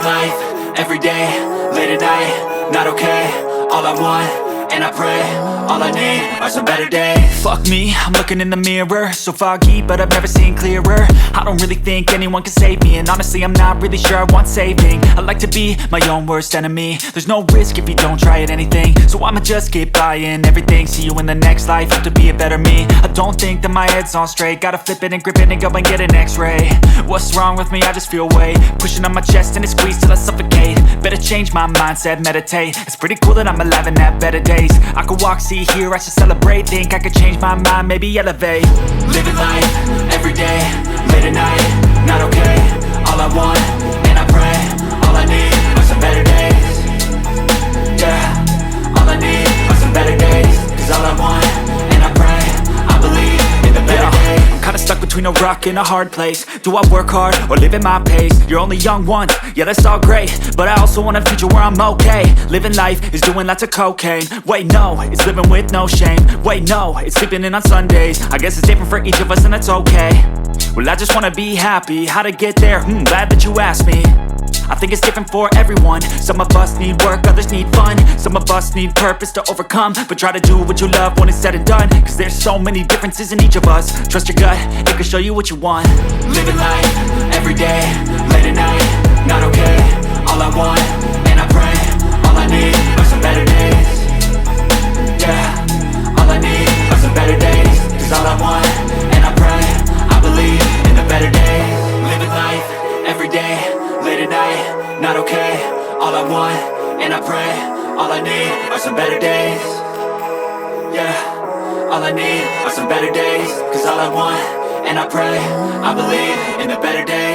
life, every day, late at night, not okay. All I want, and I pray, all I need are some better days. Fuck me, I'm looking in the mirror, so foggy, but I've never seen clearer. I don't really think anyone can save me, and honestly I'm not really sure I want saving. I like to be my own worst enemy. There's no risk if you don't try at anything, so I'ma just keep buying everything. See you in the next life, have to be a better me. I don't think that my head's on straight, gotta flip it and grip it and go and get an x-ray. What's wrong with me? I just feel weight pushing on my chest and it squeezes till I suffocate. Better change my mindset, meditate. It's pretty cool that I'm alive and have better days. I could walk, see, hear, I should celebrate. Think I could change my mind, maybe elevate. Living life, every day, late at night, not okay. All I want, and I pray, all I need are some better days. Yeah, all I need are some better days. Cause all I want, and I pray, I believe in the better days. I'm kinda stuck between a rock and a hard place. Do I work hard or live at my pace? You're only young once, yeah that's all great, but I also want a future where I'm okay. Living life is doing lots of cocaine. Wait no, it's living with no shame. Wait no, it's sleeping in on Sundays. I guess it's different for each of us and that's okay. Well I just wanna be happy, how to get there? Glad that you asked me. I think it's different for everyone. Some of us need work, others need fun. Some of us need purpose to overcome. But try to do what you love when it's said and done, cause there's so many differences in each of us. Trust your gut, it can show you what you want. Living life, every day, late at night, not okay. All I want, and I pray, all I need are some better days. Yeah, all I need are some better days. Cause all I want, and I pray, I believe in the better days. Living life, every day, late at night, not okay. All I want, and I pray, all I need are some better days. Yeah, all I need are some better days. Cause all I want, and I pray, I believe in the better days.